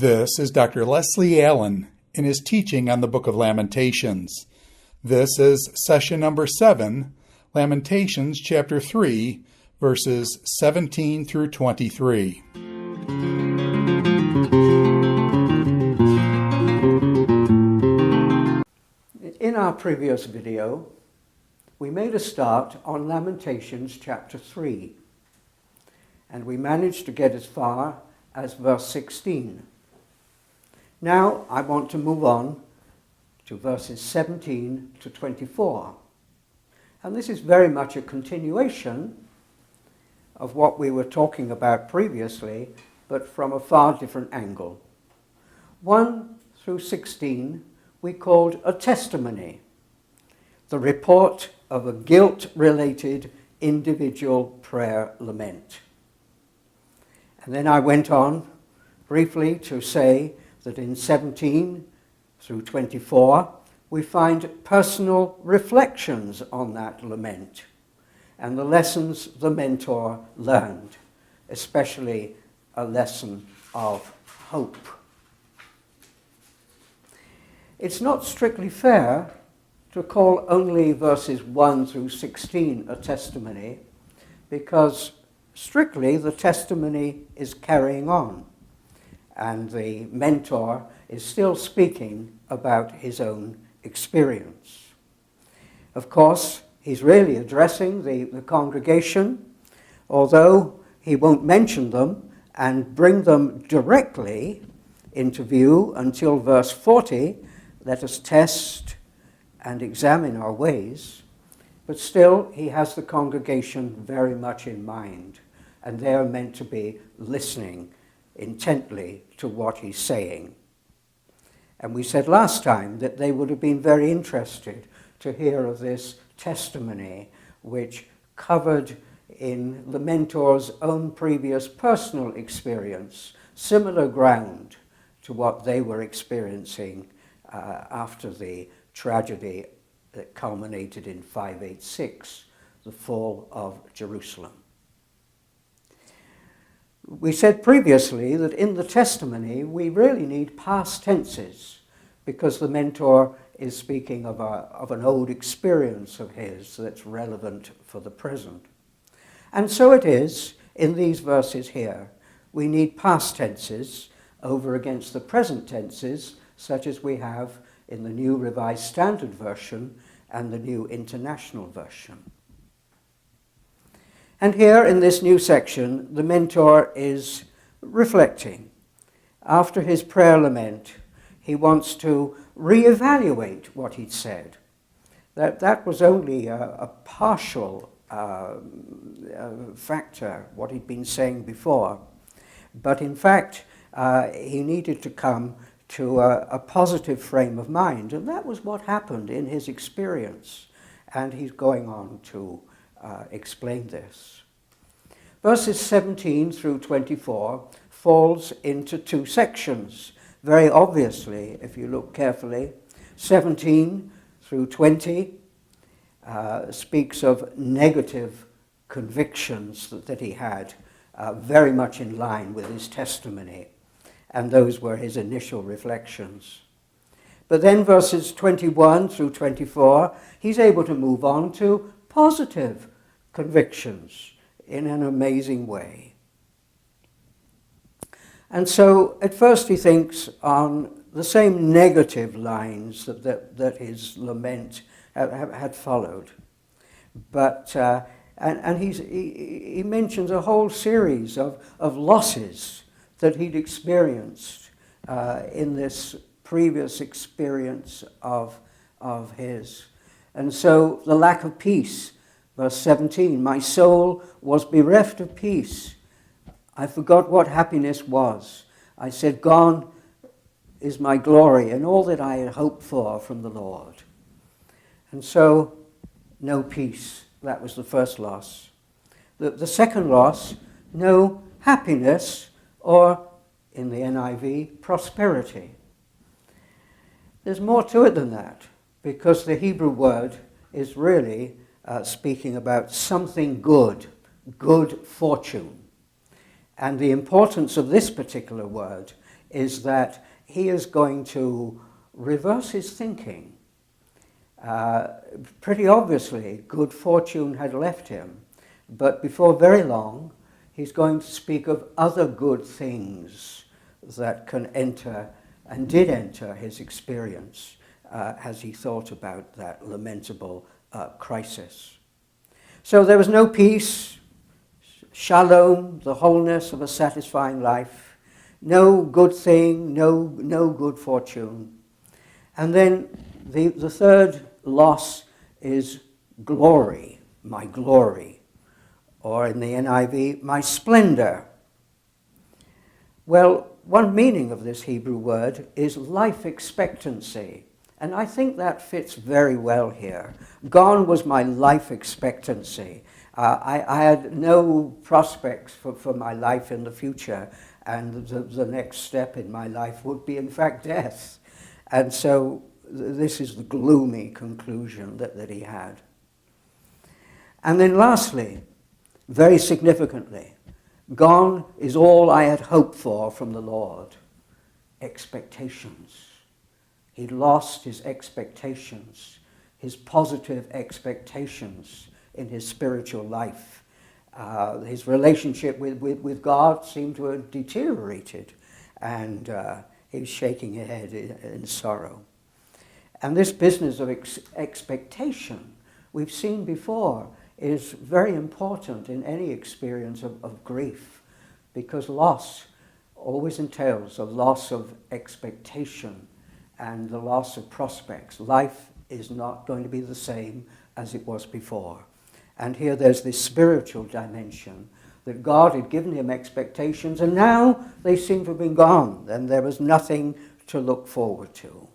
This is Dr. Leslie Allen in his teaching on the book of Lamentations. This is session number 7, Lamentations chapter 3, verses 17 through 23. In our previous video, we made a start on Lamentations chapter 3, and we managed to get as far as verse 16. Now I want to move on to verses 17 to 24. And this is very much a continuation of what we were talking about previously, but from a far different angle. 1 through 16 we called a testimony, the report of a guilt-related individual prayer lament. And then I went on briefly to say that in 17 through 24, we find personal reflections on that lament and the lessons the mentor learned, especially a lesson of hope. It's not strictly fair to call only verses 1 through 16 a testimony, because strictly the testimony is carrying on, and the mentor is still speaking about his own experience. Of course, he's really addressing the congregation, although he won't mention them and bring them directly into view until verse 40. Let us test and examine our ways. But still, he has the congregation very much in mind, and they are meant to be listening intently to what he's saying. And we said last time that they would have been very interested to hear of this testimony, which covered in the mentor's own previous personal experience similar ground to what they were experiencing after the tragedy that culminated in 586, the fall of Jerusalem. We said previously that in the testimony we really need past tenses, because the mentor is speaking of an old experience of his that's relevant for the present. And so it is in these verses here. We need past tenses over against the present tenses, such as we have in the New Revised Standard Version and the New International Version. And here in this new section, the mentor is reflecting. After his prayer lament, he wants to reevaluate what he'd said. That was only a partial factor, what he'd been saying before. But in fact, he needed to come to a positive frame of mind, and that was what happened in his experience. And he's going on to explain this. Verses 17 through 24 falls into two sections, very obviously, if you look carefully. 17 through 20 speaks of negative convictions that he had, very much in line with his testimony, and those were his initial reflections. But then verses 21 through 24, he's able to move on to positive convictions in an amazing way. And so at first he thinks on the same negative lines that his lament had followed. But and he mentions a whole series of losses that he'd experienced in this previous experience of his. And so the lack of peace, verse 17, my soul was bereft of peace. I forgot what happiness was. I said, gone is my glory and all that I had hoped for from the Lord. And so, no peace. That was the first loss. The second loss, no happiness, or in the NIV, prosperity. There's more to it than that, because the Hebrew word is really speaking about something good, good fortune. And the importance of this particular word is that he is going to reverse his thinking. Pretty obviously, good fortune had left him, but before very long, he's going to speak of other good things that can enter and did enter his experience as he thought about that lamentable crisis. So there was no peace, shalom, the wholeness of a satisfying life, no good thing, no good fortune. And then the third loss is glory, my glory, or in the NIV, my splendor. Well, one meaning of this Hebrew word is life expectancy, and I think that fits very well here. Gone was my life expectancy. I had no prospects for my life in the future, and the next step in my life would be, in fact, death. And so this is the gloomy conclusion that he had. And then lastly, very significantly, gone is all I had hoped for from the Lord. Expectations. He'd lost his expectations, his positive expectations in his spiritual life. His relationship with God seemed to have deteriorated, and he was shaking his head in sorrow. And this business of expectation, we've seen before, is very important in any experience of grief, because loss always entails a loss of expectation and the loss of prospects. Life is not going to be the same as it was before. And here there's this spiritual dimension that God had given him expectations, and now they seem to have been gone, and there was nothing to look forward to.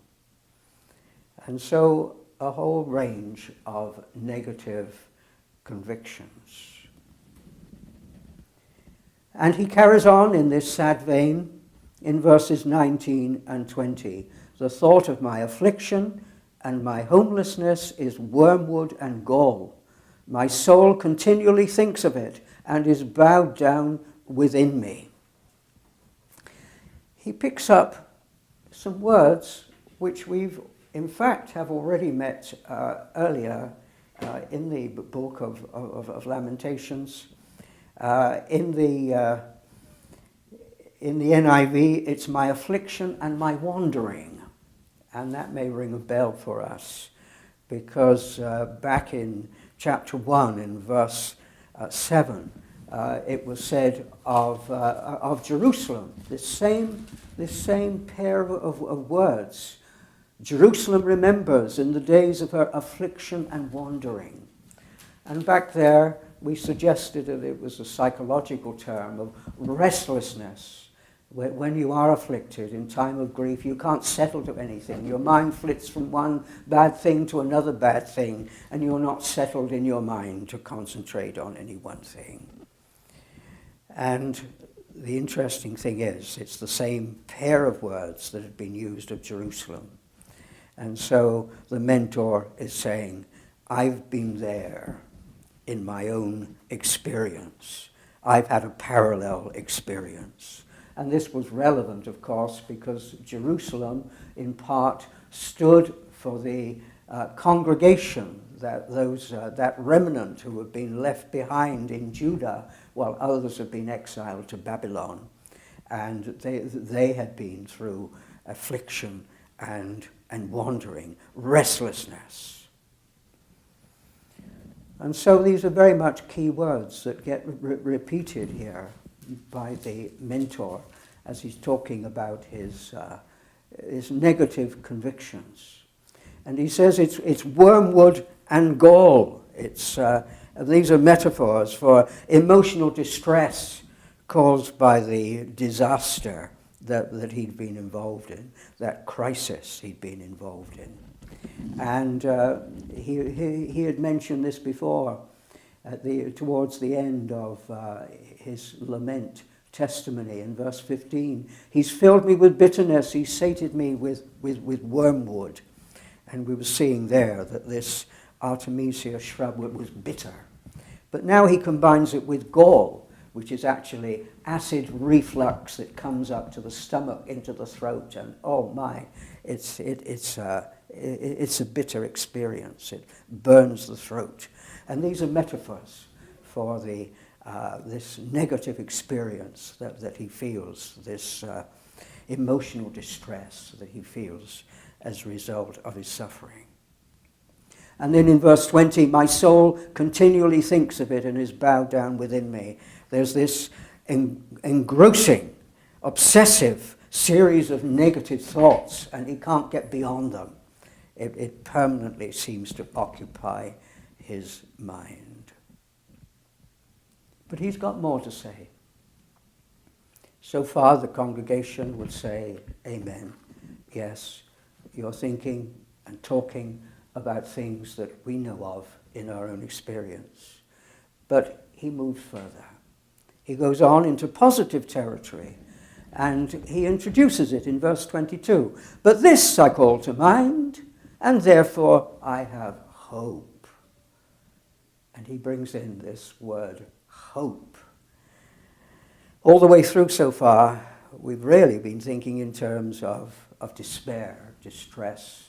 And so a whole range of negative convictions. And he carries on in this sad vein in verses 19 and 20. The thought of my affliction and my homelessness is wormwood and gall. My soul continually thinks of it and is bowed down within me. He picks up some words which we've in fact have already met earlier in the book of Lamentations. In the NIV, it's my affliction and my wandering. And that may ring a bell for us, because back in chapter 1, in verse 7, it was said of Jerusalem, this same pair of words. Jerusalem remembers in the days of her affliction and wandering. And back there, we suggested that it was a psychological term of restlessness. When you are afflicted in time of grief, you can't settle to anything. Your mind flits from one bad thing to another bad thing, and you're not settled in your mind to concentrate on any one thing. And the interesting thing is, it's the same pair of words that had been used of Jerusalem. And so the mentor is saying, I've been there in my own experience. I've had a parallel experience. And this was relevant, of course, because Jerusalem, in part, stood for the congregation, that remnant who had been left behind in Judah, while others had been exiled to Babylon. And they had been through affliction and wandering, restlessness. And so these are very much key words that get repeated here by the mentor as he's talking about his negative convictions. And he says it's wormwood and gall. These are metaphors for emotional distress caused by the disaster that he'd been involved in, that crisis he'd been involved in. And he had mentioned this before towards the end of his lament testimony in verse 15. He's filled me with bitterness, he sated me with wormwood. And we were seeing there that this Artemisia shrub was bitter. But now he combines it with gall, which is actually acid reflux that comes up to the stomach into the throat, and oh my, it's a bitter experience. It burns the throat. And these are metaphors for this negative experience that he feels, this emotional distress that he feels as a result of his suffering. And then in verse 20, my soul continually thinks of it and is bowed down within me. There's this engrossing, obsessive series of negative thoughts, and he can't get beyond them. It permanently seems to occupy his mind. But he's got more to say. So far, the congregation would say, amen. Yes, you're thinking and talking about things that we know of in our own experience. But he moves further. He goes on into positive territory, and he introduces it in verse 22. But this I call to mind, and therefore I have hope. And he brings in this word, hope. All the way through so far, we've really been thinking in terms of despair, distress,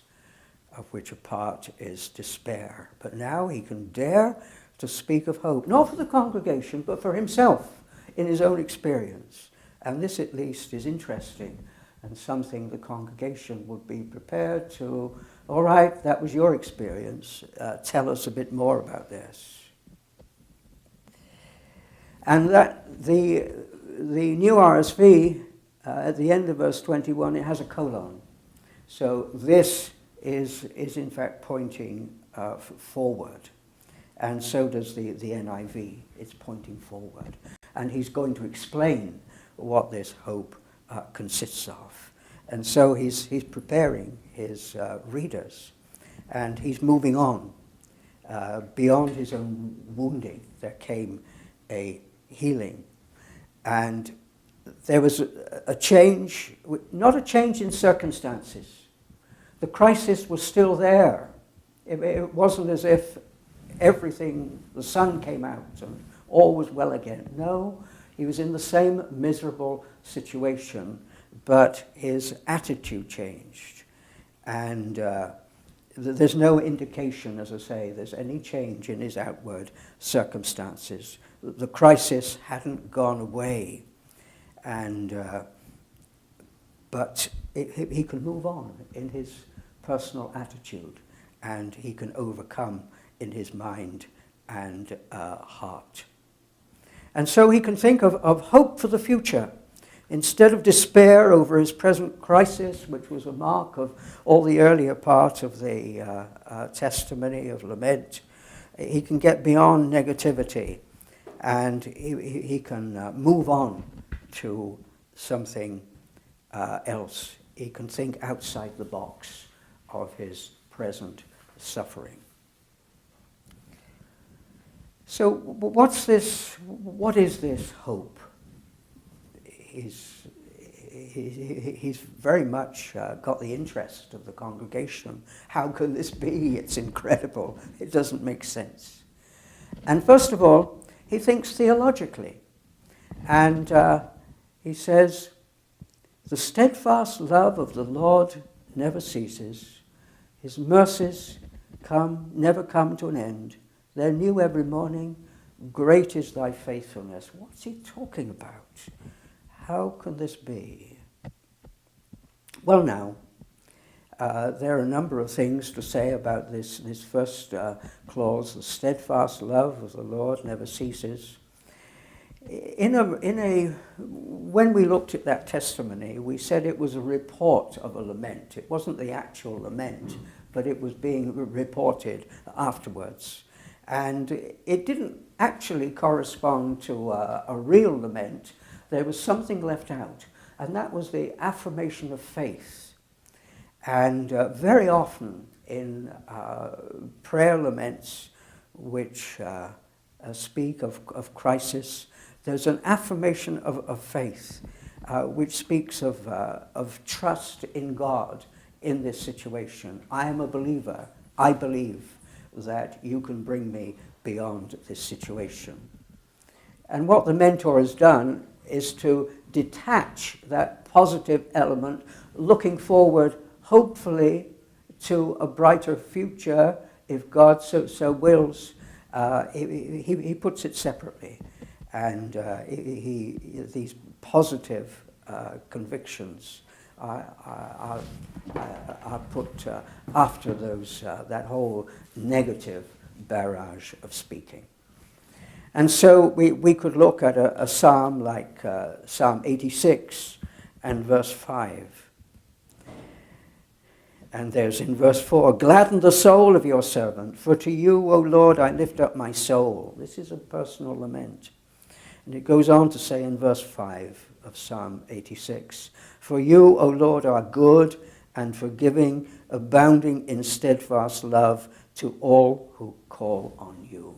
of which a part is despair. But now he can dare to speak of hope, not for the congregation, but for himself in his own experience. And this at least is interesting and something the congregation would be prepared to, all right, that was your experience, tell us a bit more about this. And that the new RSV, at the end of verse 21, it has a colon. So this is in fact pointing forward. And so does the NIV. It's pointing forward. And he's going to explain what this hope consists of. And so he's preparing his readers. And he's moving on. Beyond his own wounding, there came a healing. And there was a change, not a change in circumstances. The crisis was still there. It wasn't as if everything, the sun came out and all was well again. No, he was in the same miserable situation, but his attitude changed. And there's no indication, as I say, there's any change in his outward circumstances. The crisis hadn't gone away. And but he can move on in his personal attitude, and he can overcome in his mind and heart. And so he can think of hope for the future. Instead of despair over his present crisis, which was a mark of all the earlier part of the testimony of lament, he can get beyond negativity, and he can move on to something else. He can think outside the box of his present suffering. So what is this hope? He's very much got the interest of the congregation. How can this be? It's incredible. It doesn't make sense. And first of all, he thinks theologically. And he says, the steadfast love of the Lord never ceases. His mercies never come to an end. They're new every morning. Great is thy faithfulness. What's he talking about? How can this be? Well, now, there are a number of things to say about this first clause, the steadfast love of the Lord never ceases. When we looked at that testimony, we said it was a report of a lament. It wasn't the actual lament, but it was being reported afterwards. And it didn't actually correspond to a real lament. There was something left out, and that was the affirmation of faith. And very often in prayer laments which speak of crisis, there's an affirmation of faith which speaks of trust in God in this situation. I am a believer. I believe that you can bring me beyond this situation. And what the mentor has done is to detach that positive element, looking forward, hopefully, to a brighter future, if God so wills. He puts it separately. And these positive convictions are put after that whole negative barrage of speaking. And so we could look at a psalm like Psalm 86 and verse 5. And there's in verse 4, "Gladden the soul of your servant, for to you, O Lord, I lift up my soul." This is a personal lament. And it goes on to say in verse 5 of Psalm 86, "For you, O Lord, are good and forgiving, abounding in steadfast love to all who call on you."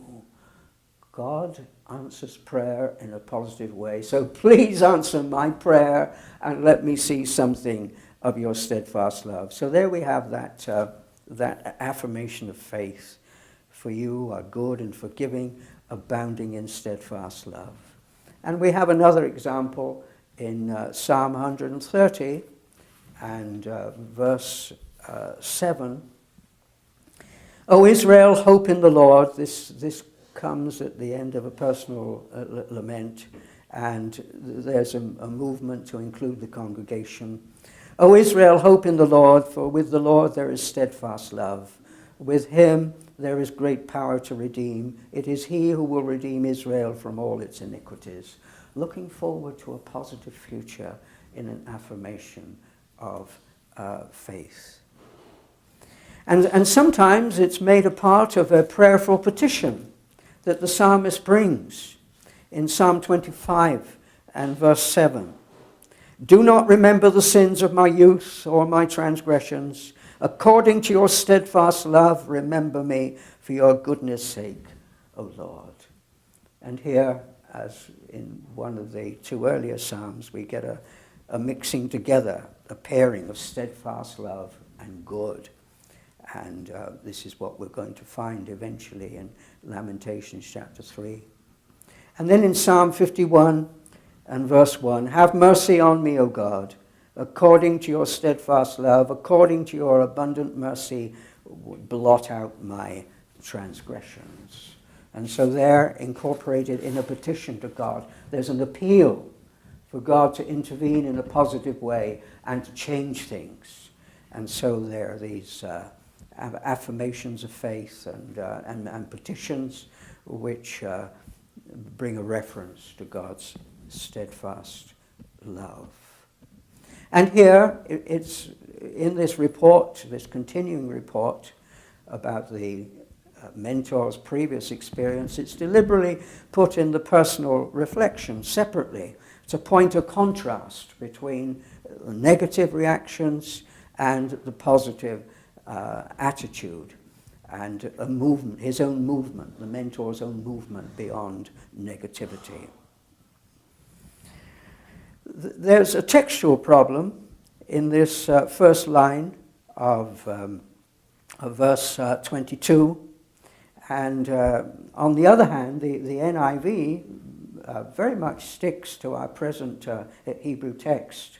God answers prayer in a positive way. So please answer my prayer and let me see something of your steadfast love. So there we have that affirmation of faith. For you are good and forgiving, abounding in steadfast love. And we have another example in Psalm 130 and verse 7. "O Israel, hope in the Lord." This comes at the end of a personal lament, and there's a movement to include the congregation. "O Israel, hope in the Lord, for with the Lord there is steadfast love. With him there is great power to redeem. It is he who will redeem Israel from all its iniquities." Looking forward to a positive future in an affirmation of faith. And sometimes it's made a part of a prayerful petition that the psalmist brings in Psalm 25 and verse 7. "Do not remember the sins of my youth or my transgressions. According to your steadfast love, remember me for your goodness' sake, O Lord." And here, as in one of the two earlier psalms, we get a mixing together, a pairing of steadfast love and good. And this is what we're going to find eventually in Lamentations chapter 3. And then in Psalm 51 and verse 1, "Have mercy on me, O God, according to your steadfast love, according to your abundant mercy, blot out my transgressions." And so there, incorporated in a petition to God, there's an appeal for God to intervene in a positive way and to change things. And so there are these affirmations of faith and petitions which bring a reference to God's steadfast love. And here, it's in this report, this continuing report about the mentor's previous experience, it's deliberately put in the personal reflection separately to point a contrast between negative reactions and the positive attitude and a movement, his own movement, the mentor's own movement beyond negativity. There's a textual problem in this first line of verse 22. And on the other hand, the NIV very much sticks to our present Hebrew text.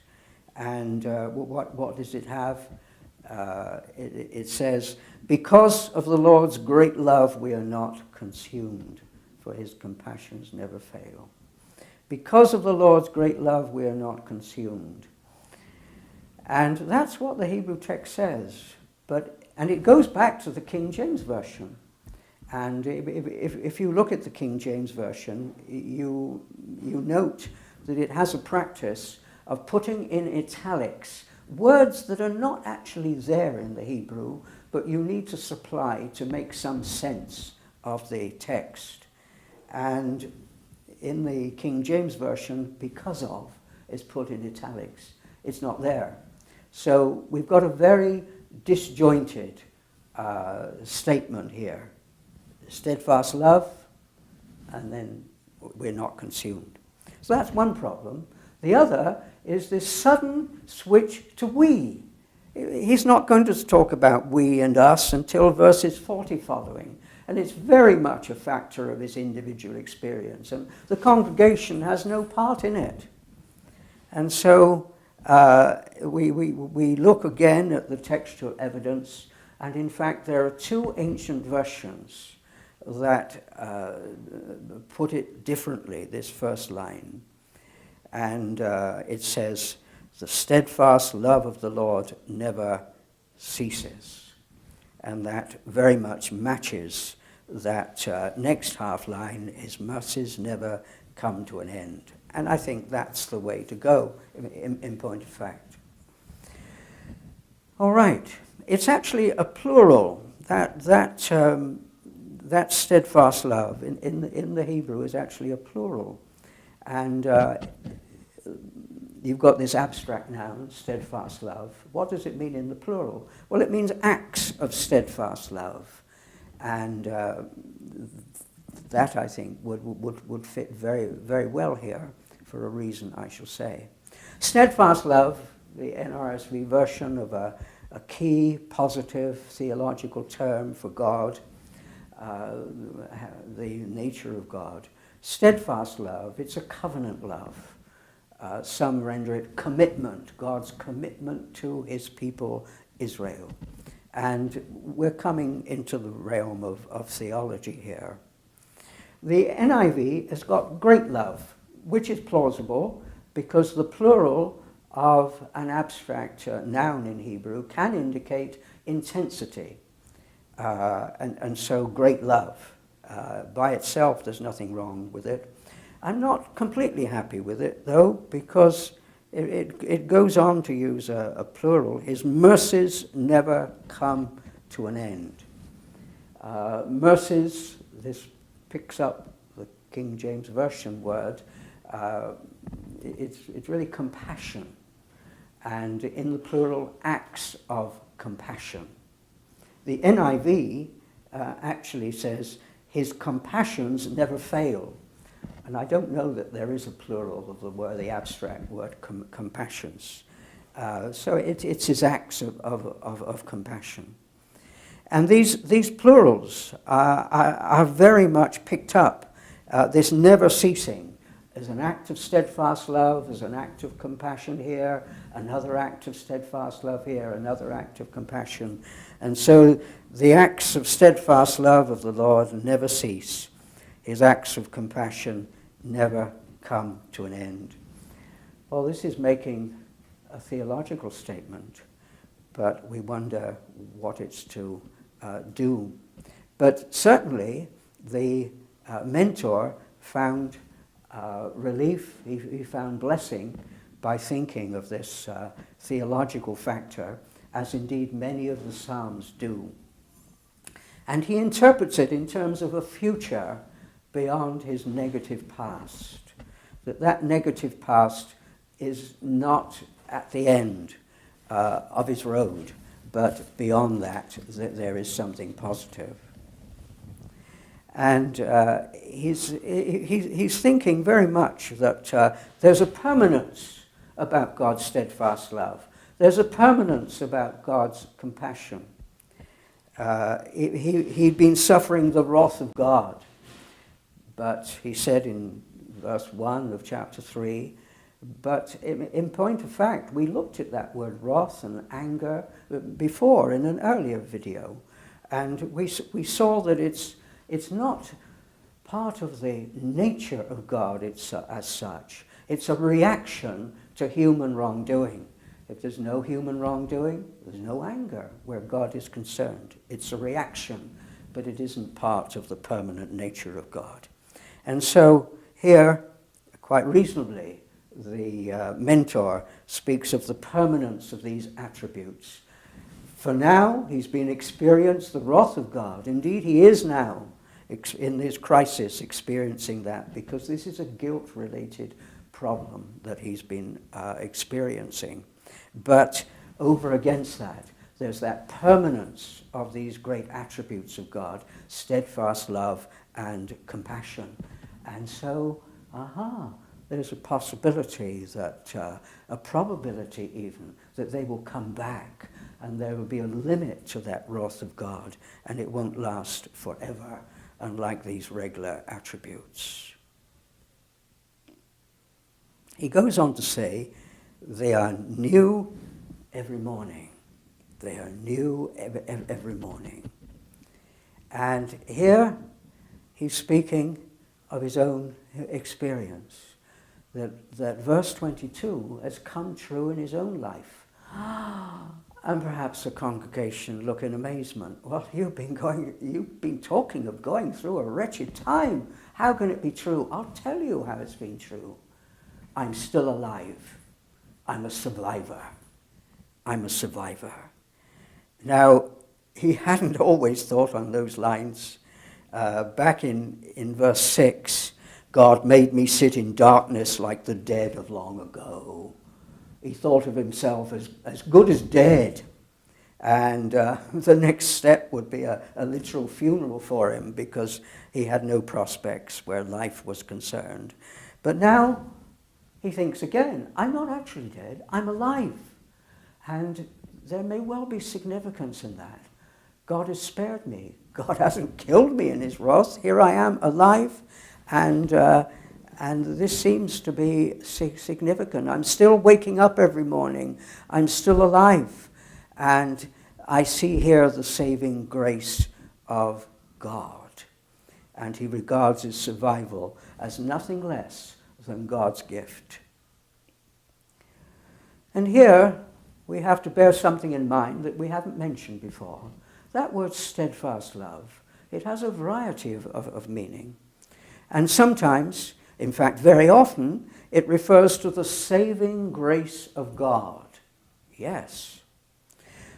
And what does it have? It says, "Because of the Lord's great love, we are not consumed, for his compassions never fail." Because of the Lord's great love, we are not consumed. And that's what the Hebrew text says. And it goes back to the King James Version. And if you look at the King James Version, you note that it has a practice of putting in italics words that are not actually there in the Hebrew, but you need to supply to make some sense of the text. And in the King James Version, "because of" is put in italics. It's not there. So we've got a very disjointed statement here. Steadfast love, and then we're not consumed. So that's one problem. The other is this sudden switch to we. He's not going to talk about we and us until verses 40 following. And it's very much a factor of his individual experience, and the congregation has no part in it. And so we look again at the textual evidence, and in fact there are two ancient versions that put it differently, this first line. And it says, "The steadfast love of the Lord never ceases." And that very much matches that next half line, "His mercies never come to an end." And I think that's the way to go, in point of fact. All right. It's actually a plural. That steadfast love in the Hebrew is actually a plural. And you've got this abstract noun, steadfast love. What does it mean in the plural? Well, it means acts of steadfast love. And that, I think, would fit very, very well here, for a reason I shall say. Steadfast love, the NRSV version of a key positive theological term for God, the nature of God. Steadfast love, it's a covenant love. Some render it commitment, God's commitment to his people Israel. And we're coming into the realm of theology here. The NIV has got great love, which is plausible because the plural of an abstract noun in Hebrew can indicate intensity. And so great love. By itself, there's nothing wrong with it. I'm not completely happy with it, though, because it goes on to use a plural. His mercies never come to an end. Mercies, this picks up the King James Version word. It's really compassion. And in the plural, acts of compassion. The NIV actually says, his compassions never fail. And I don't know that there is a plural of the abstract word compassions. So it's his acts of compassion. And these plurals are very much picked up, this never ceasing. There's an act of steadfast love, there's an act of compassion here, another act of steadfast love here, another act of compassion. And so the acts of steadfast love of the Lord never cease. His acts of compassion never come to an end. Well, this is making a theological statement, but we wonder what it's to do. But certainly the mentor found relief, he found blessing by thinking of this theological factor, as indeed many of the Psalms do. And he interprets it in terms of a future beyond his negative past. That negative past is not at the end of his road, but beyond that, there is something positive. And he's thinking very much that there's a permanence about God's steadfast love. There's a permanence about God's compassion. He'd been suffering the wrath of God. But he said in verse 1 of chapter 3, but in point of fact, we looked at that word wrath and anger before in an earlier video. And we saw that it's not part of the nature of God as such. It's a reaction to human wrongdoing. If there's no human wrongdoing, there's no anger where God is concerned. It's a reaction, but it isn't part of the permanent nature of God. And so here, quite reasonably, the mentor speaks of the permanence of these attributes. For now, he's been experienced the wrath of God. Indeed, he is now in this crisis experiencing that, because this is a guilt-related problem that he's been experiencing. But over against that, there's that permanence of these great attributes of God, steadfast love and compassion. And so, there's a possibility that, a probability even, that they will come back and there will be a limit to that wrath of God, and it won't last forever, unlike these regular attributes. He goes on to say, they are new every morning. They are new every morning. And here he's speaking of his own experience, that verse 22 has come true in his own life. And perhaps the congregation look in amazement. Well, you've been talking of going through a wretched time. How can it be true? I'll tell you how it's been true. I'm still alive. I'm a survivor. I'm a survivor. Now, he hadn't always thought on those lines. Back in verse 6, God made me sit in darkness like the dead of long ago. He thought of himself as good as dead. And the next step would be a literal funeral for him, because he had no prospects where life was concerned. But now he thinks again, I'm not actually dead, I'm alive. And there may well be significance in that. God has spared me. God hasn't killed me in his wrath. Here I am, alive, and this seems to be significant. I'm still waking up every morning. I'm still alive. And I see here the saving grace of God. And he regards his survival as nothing less than God's gift. And here we have to bear something in mind that we haven't mentioned before. That word steadfast love, it has a variety of meaning. And sometimes, in fact very often, it refers to the saving grace of God. Yes.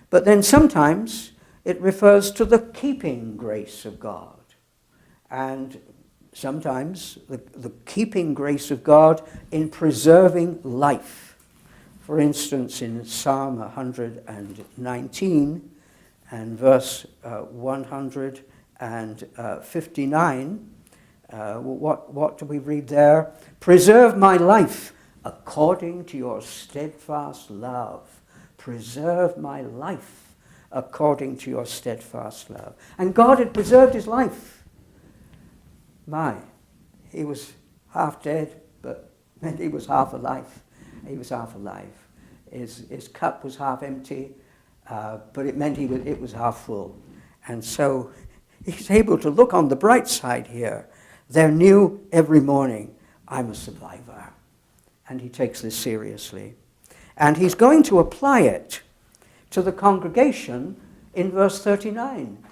But then sometimes it refers to the keeping grace of God. And sometimes the keeping grace of God in preserving life. For instance, in Psalm 119 and verse 159, what do we read there? Preserve my life according to your steadfast love. Preserve my life according to your steadfast love. And God had preserved his life. He was half dead, but he was half alive. He was half alive. His cup was half empty, but it meant it was half full. And so he's able to look on the bright side here. They're new every morning. I'm a survivor. And he takes this seriously. And he's going to apply it to the congregation in verse 39.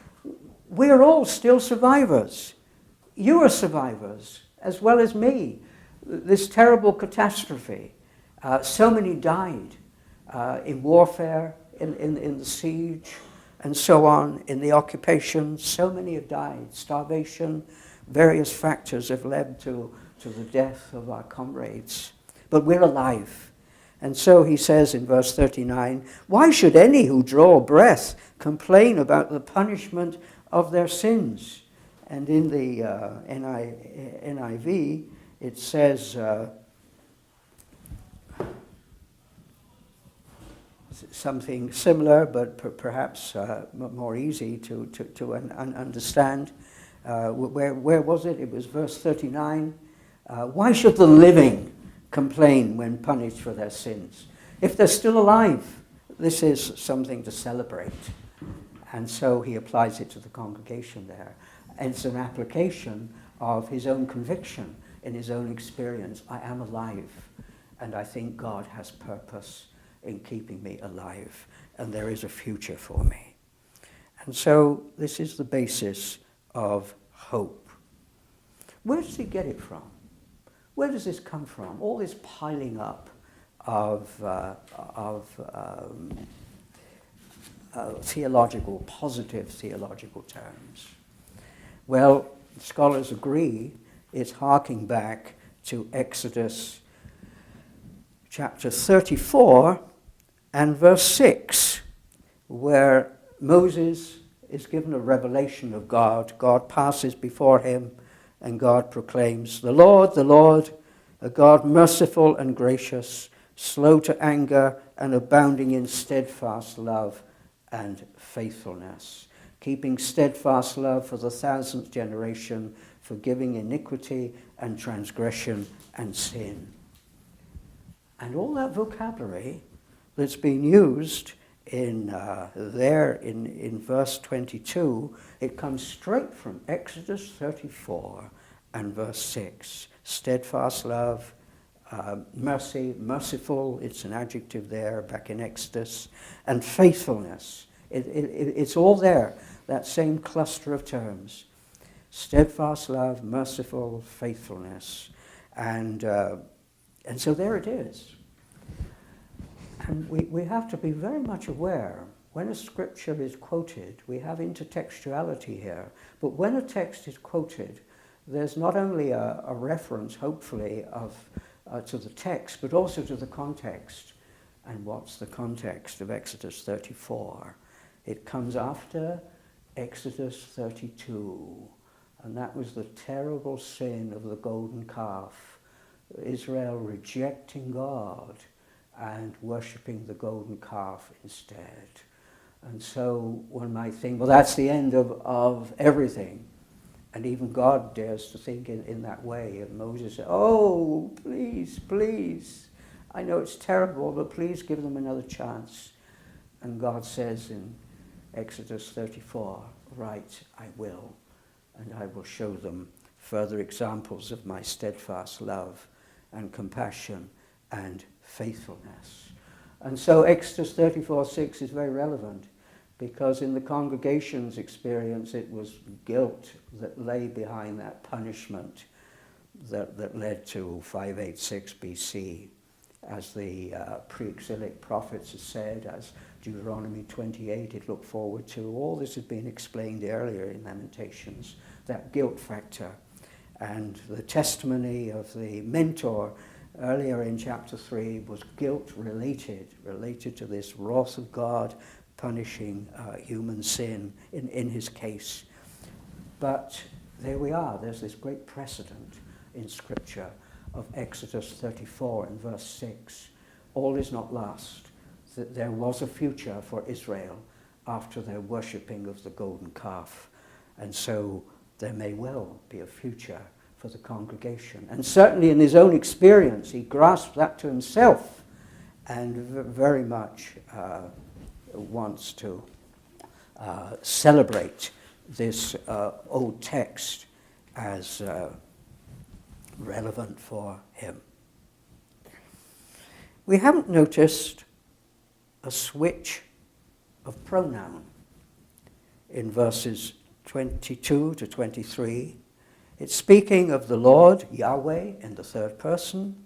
We're all still survivors. You are survivors, as well as me. This terrible catastrophe. So many died in warfare, in the siege, and so on, in the occupation. So many have died. Starvation, various factors have led to the death of our comrades. But we're alive. And so he says in verse 39, why should any who draw breath complain about the punishment of their sins? And in the NIV, it says something similar, but perhaps more easy to understand. Where was it? It was verse 39. Why should the living complain when punished for their sins? If they're still alive, this is something to celebrate. And so he applies it to the congregation there. And it's an application of his own conviction in his own experience. I am alive, and I think God has purpose in keeping me alive, and there is a future for me. And so this is the basis of hope. Where does he get it from? Where does this come from? All this piling up of positive theological terms. Well, scholars agree it's harking back to Exodus chapter 34 and verse 6, where Moses is given a revelation of God. God passes before him, and God proclaims, the Lord, a God merciful and gracious, slow to anger and abounding in steadfast love and faithfulness, keeping steadfast love for the 1,000th generation, forgiving iniquity and transgression and sin. And all that vocabulary that's been used in verse 22, it comes straight from Exodus 34 and verse 6. Steadfast love, mercy, merciful, it's an adjective there back in Exodus, and faithfulness. It's all there, that same cluster of terms. Steadfast love, merciful, faithfulness. And so there it is. And we have to be very much aware, when a scripture is quoted, we have intertextuality here, but when a text is quoted, there's not only a reference, hopefully, to the text, but also to the context. And what's the context of Exodus 34? It comes after Exodus 32, and that was the terrible sin of the golden calf, Israel rejecting God and worshipping the golden calf instead. And so one might think, well, that's the end of everything. And even God dares to think in that way. And Moses said, oh, please, please. I know it's terrible, but please give them another chance. And God says in Exodus 34, right, I will. And I will show them further examples of my steadfast love and compassion and faithfulness. And so Exodus 34:6 is very relevant, because in the congregation's experience it was guilt that lay behind that punishment that led to 586 BC, as the pre-exilic prophets have said, as Deuteronomy 28 it looked forward to. All this had been explained earlier in Lamentations, that guilt factor. And the testimony of the mentor earlier in chapter 3 was guilt related to this wrath of God punishing human sin in his case. But there we are, there's this great precedent in Scripture of Exodus 34 and verse 6. All is not lost, that there was a future for Israel after their worshipping of the golden calf. And so there may well be a future for the congregation. And certainly in his own experience, he grasped that to himself and very much wants to celebrate this old text as relevant for him. We haven't noticed a switch of pronoun in verses 22 to 23. It's speaking of the Lord, Yahweh, in the third person.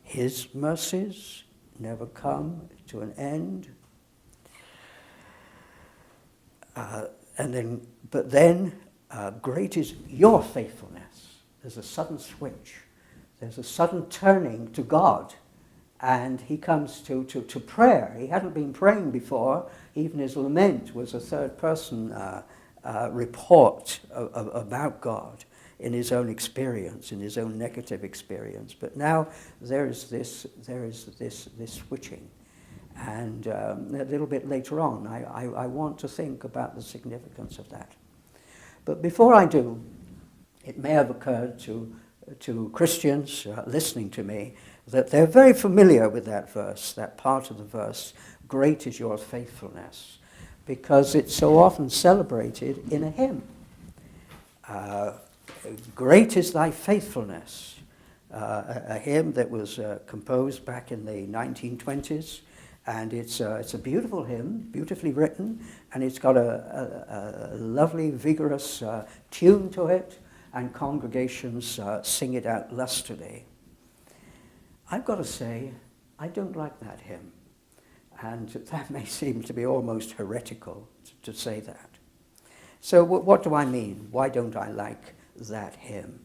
His mercies never come to an end. But then, great is your faithfulness. There's a sudden switch. There's a sudden turning to God. And he comes to prayer. He hadn't been praying before. Even his lament was a third person report about God in his own experience, in his own negative experience. But now there is this switching. And a little bit later on, I want to think about the significance of that. But before I do, it may have occurred to Christians listening to me that they're very familiar with that verse, that part of the verse, great is your faithfulness, because it's so often celebrated in a hymn. Great is thy faithfulness, a hymn that was composed back in the 1920s. And it's a beautiful hymn, beautifully written, and it's got a lovely, vigorous tune to it, and congregations sing it out lustily. I've got to say, I don't like that hymn, and that may seem to be almost heretical to say that. So what do I mean? Why don't I like that hymn?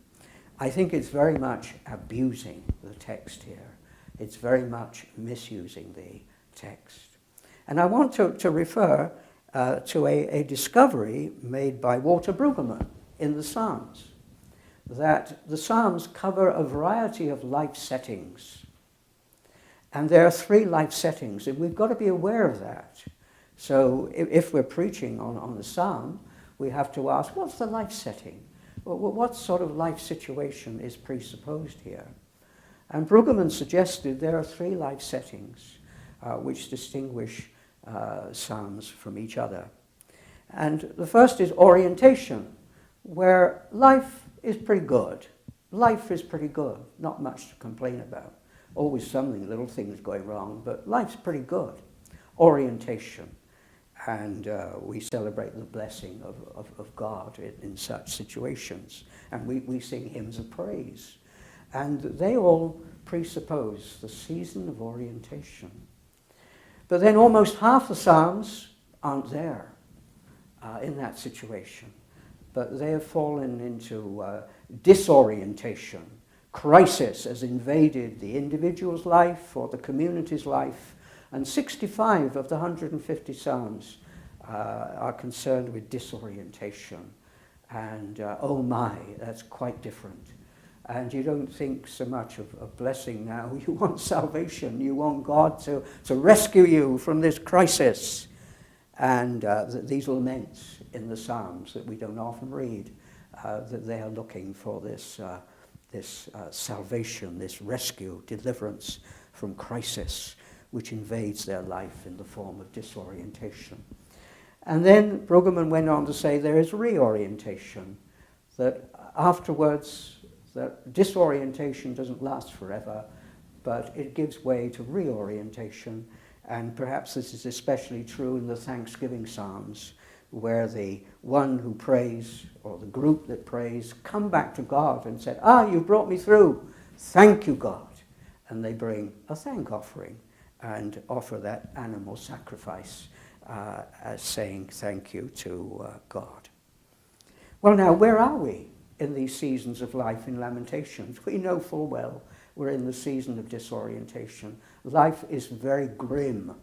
I think it's very much abusing the text here. It's very much misusing the text. And I want to refer to a discovery made by Walter Brueggemann in the Psalms, that the Psalms cover a variety of life settings. And there are 3 life settings, and we've got to be aware of that. So if we're preaching on the psalm, we have to ask, what's the life setting? What sort of life situation is presupposed here? And Brueggemann suggested there are three life settings which distinguish psalms from each other. And the first is orientation, where life is pretty good. Life is pretty good, not much to complain about. Always something, little things going wrong, but life's pretty good. Orientation. And we celebrate the blessing of God in such situations. And we sing hymns of praise. And they all presuppose the season of orientation. But then almost half the psalms aren't there in that situation. But they have fallen into disorientation. Crisis has invaded the individual's life or the community's life. And 65 of the 150 psalms are concerned with disorientation. And oh my, that's quite different. And you don't think so much of blessing now. You want salvation. You want God to rescue you from this crisis. And these laments in the Psalms that we don't often read, that they are looking for this salvation, this rescue, deliverance from crisis, which invades their life in the form of disorientation. And then Brueggemann went on to say there is reorientation, that afterwards, that disorientation doesn't last forever, but it gives way to reorientation. And perhaps this is especially true in the Thanksgiving Psalms, where the one who prays, or the group that prays, come back to God and said, you brought me through. Thank you, God. And they bring a thank offering and offer that animal sacrifice as saying thank you to God. Well, now, where are we in these seasons of life in Lamentations? We know full well we're in the season of disorientation. Life is very grim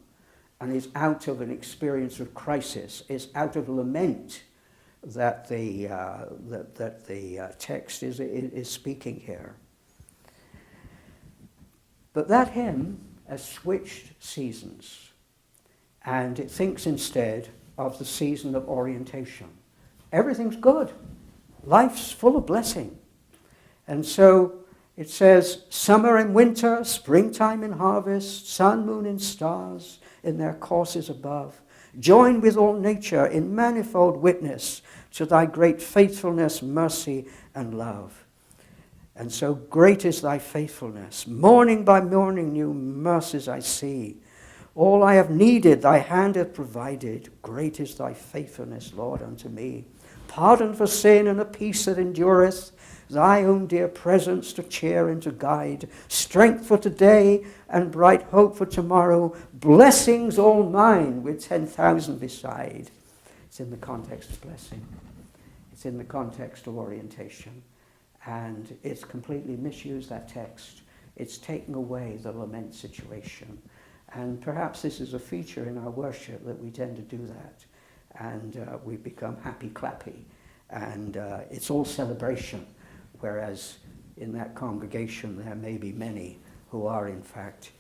and is out of an experience of crisis, is out of lament that the text is speaking here. But that hymn has switched seasons, and it thinks instead of the season of orientation. Everything's good. Life's full of blessing. And so it says, summer and winter, springtime and harvest, sun, moon, and stars in their courses above, join with all nature in manifold witness to thy great faithfulness, mercy, and love. And so great is thy faithfulness. Morning by morning new mercies I see. All I have needed thy hand hath provided. Great is thy faithfulness, Lord, unto me. Pardon for sin and a peace that endureth. Thy own dear presence to cheer and to guide. Strength for today and bright hope for tomorrow. Blessings all mine with 10,000 beside. It's in the context of blessing. It's in the context of orientation. And it's completely misused, that text. It's taking away the lament situation. And perhaps this is a feature in our worship that we tend to do that. And we become happy-clappy. And it's all celebration. Whereas in that congregation there may be many who are in fact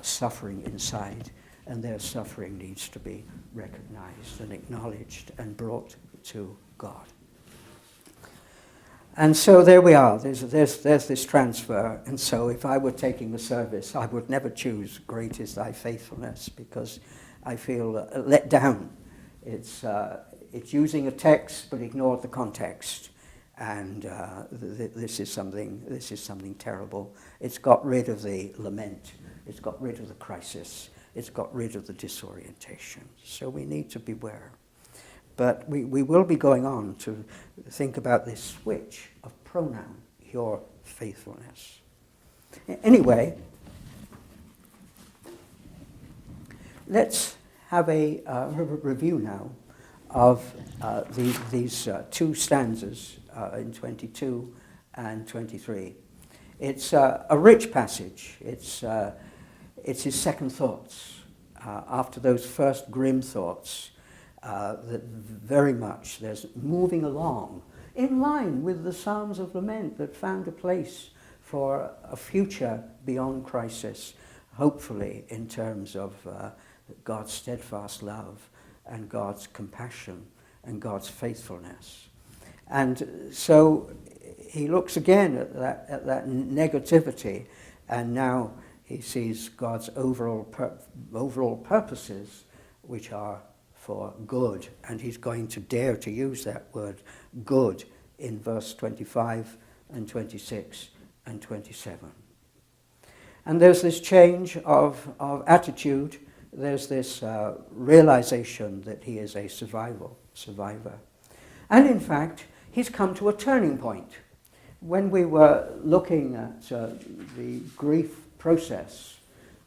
suffering inside. And their suffering needs to be recognized and acknowledged and brought to God. And so there we are. There's this transfer. And so if I were taking the service, I would never choose great is thy faithfulness, because I feel let down. It's using a text but ignored the context. And this is something terrible. It's got rid of the lament. It's got rid of the crisis. It's got rid of the disorientation. So we need to beware. But we will be going on to think about this switch of pronoun, your faithfulness. Anyway, let's have a review now of these two stanzas in 22 and 23. It's a rich passage. It's his second thoughts after those first grim thoughts. That very much there's moving along in line with the Psalms of Lament that found a place for a future beyond crisis, hopefully in terms of God's steadfast love and God's compassion and God's faithfulness. And so he looks again at that negativity, and now he sees God's overall purposes, which are for good. And he's going to dare to use that word good in verse 25 and 26 and 27. And there's this change of attitude. There's this realization that he is a survivor. And in fact, he's come to a turning point. When we were looking at the grief process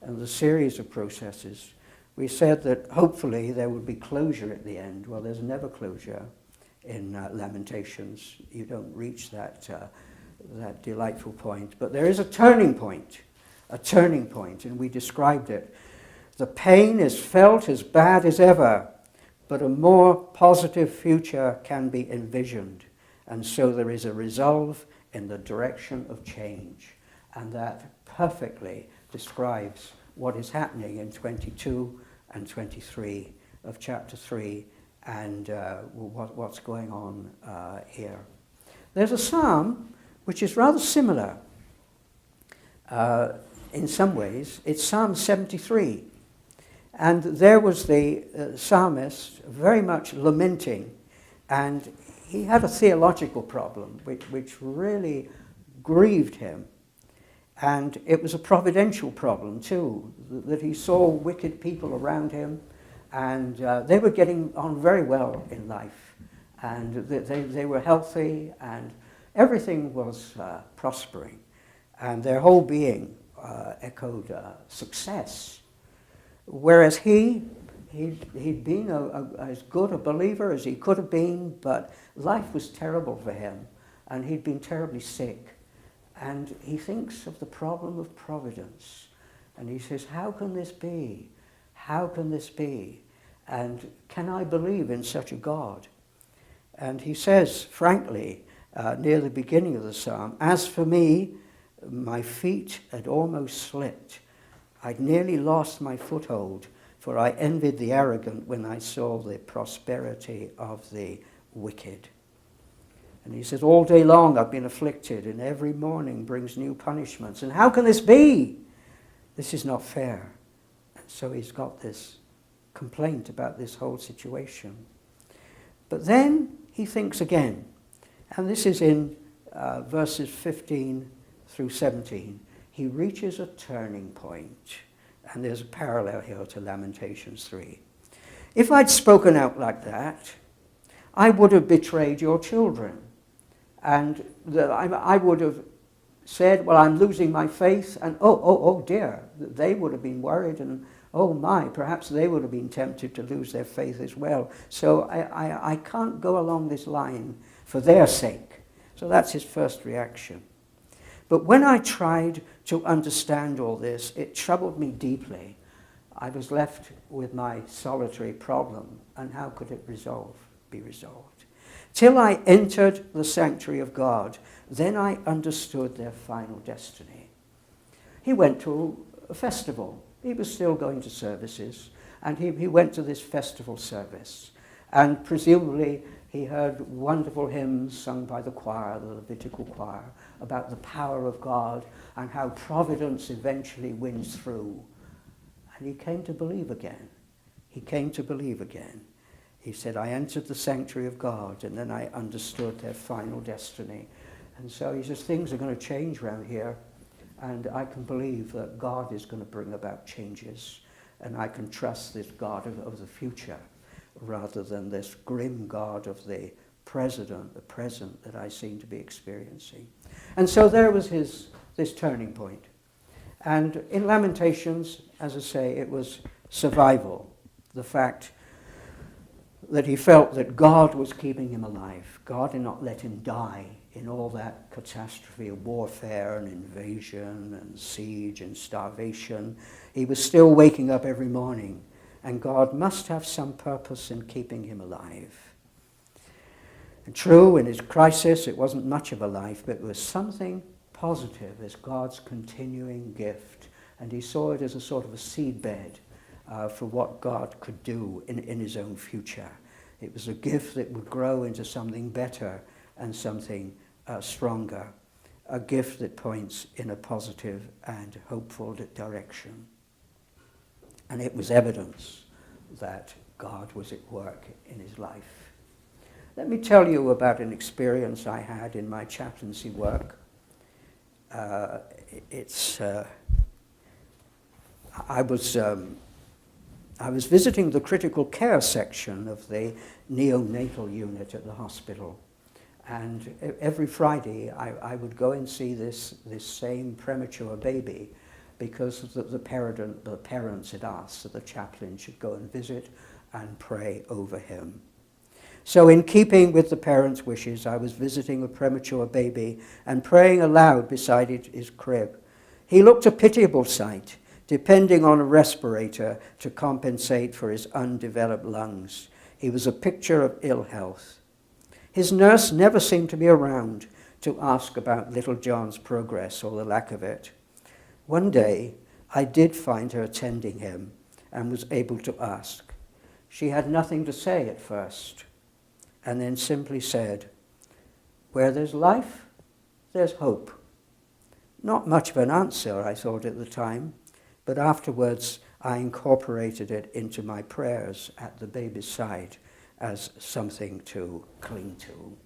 and the series of processes, we said that hopefully there would be closure at the end. Well, there's never closure in Lamentations. You don't reach that delightful point. But there is a turning point, and we described it. The pain is felt as bad as ever, but a more positive future can be envisioned. And so there is a resolve in the direction of change. And that perfectly describes what is happening in 22 and 23 of chapter 3 and what's going on here. There's a psalm which is rather similar in some ways. It's Psalm 73. And there was the psalmist very much lamenting, and he had a theological problem which really grieved him. And it was a providential problem too, that he saw wicked people around him, and they were getting on very well in life, and they were healthy, and everything was prospering, and their whole being echoed success. Whereas he'd been as good a believer as he could have been, but life was terrible for him, and he'd been terribly sick. And he thinks of the problem of providence, and he says, how can this be? How can this be? And can I believe in such a God? And he says, frankly, near the beginning of the psalm, as for me, my feet had almost slipped. I'd nearly lost my foothold, for I envied the arrogant when I saw the prosperity of the wicked. And he says, all day long I've been afflicted, and every morning brings new punishments. And how can this be? This is not fair. And so he's got this complaint about this whole situation. But then he thinks again. And this is in verses 15 through 17. He reaches a turning point. And there's a parallel here to Lamentations 3. If I'd spoken out like that, I would have betrayed your children. And I would have said, well, I'm losing my faith, and oh dear, they would have been worried, and oh my, perhaps they would have been tempted to lose their faith as well. So I can't go along this line for their sake. So that's his first reaction. But when I tried to understand all this, it troubled me deeply. I was left with my solitary problem, and how could it be resolved? Till I entered the sanctuary of God, then I understood their final destiny. He went to a festival. He was still going to services, and he went to this festival service. And presumably he heard wonderful hymns sung by the choir, the Levitical choir, about the power of God and how providence eventually wins through. And he came to believe again. He came to believe again. He said, I entered the sanctuary of God, and then I understood their final destiny. And so he says, things are going to change around here, and I can believe that God is going to bring about changes, and I can trust this God of the future, rather than this grim God of the present that I seem to be experiencing. And so there was this turning point. And in Lamentations, as I say, it was survival, the fact that he felt that God was keeping him alive. God had not let him die in all that catastrophe of warfare and invasion and siege and starvation. He was still waking up every morning, and God must have some purpose in keeping him alive. And true, in his crisis, it wasn't much of a life, but it was something positive as God's continuing gift. And he saw it as a sort of a seedbed, for what God could do in his own future. It was a gift that would grow into something better and something stronger, a gift that points in a positive and hopeful direction. And it was evidence that God was at work in his life. Let me tell you about an experience I had in my chaplaincy work. I was visiting the critical care section of the neonatal unit at the hospital, and every Friday I would go and see this same premature baby, because the parents had asked that the chaplain should go and visit and pray over him. So in keeping with the parents' wishes, I was visiting a premature baby and praying aloud beside his crib. He looked a pitiable sight, depending on a respirator to compensate for his undeveloped lungs. He was a picture of ill health. His nurse never seemed to be around to ask about little John's progress or the lack of it. One day, I did find her tending him and was able to ask. She had nothing to say at first, and then simply said, "Where there's life, there's hope." Not much of an answer, I thought at the time, but afterwards I incorporated it into my prayers at the baby's side as something to cling to.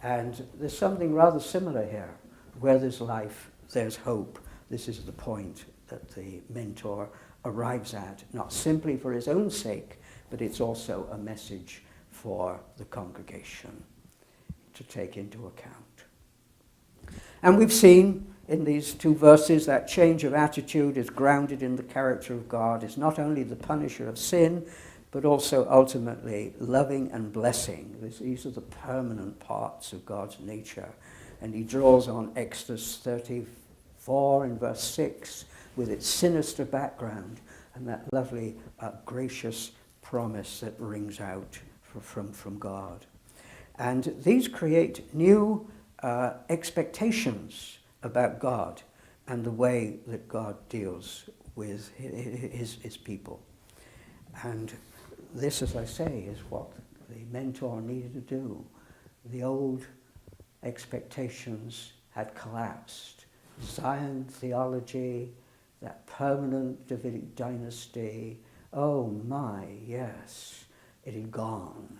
And there's something rather similar here. Where there's life, there's hope. This is the point that the mentor arrives at, not simply for his own sake, but it's also a message for the congregation to take into account. And we've seen in these two verses that change of attitude is grounded in the character of God, is not only the punisher of sin, but also ultimately loving and blessing. These are the permanent parts of God's nature. And he draws on Exodus 34 in verse 6 with its sinister background and that lovely gracious promise that rings out from God. And these create new expectations about God and the way that God deals with his people. And this, as I say, is what the mentor needed to do. The old expectations had collapsed. Zion theology, that permanent Davidic dynasty, oh my, yes, it had gone.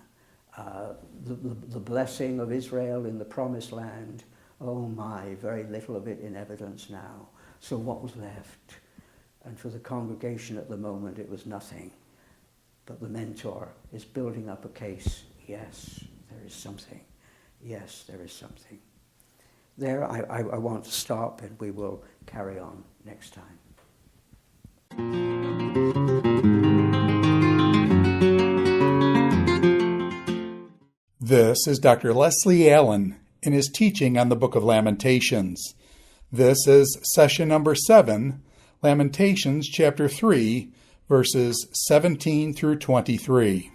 The blessing of Israel in the promised land, oh my, very little of it in evidence now. So what was left? And for the congregation at the moment, it was nothing. But the mentor is building up a case. Yes, there is something. Yes, there is something. There, I want to stop, and we will carry on next time. This is Dr. Leslie Allen in his teaching on the Book of Lamentations. This is session number 7, Lamentations chapter 3, verses 17 through 23.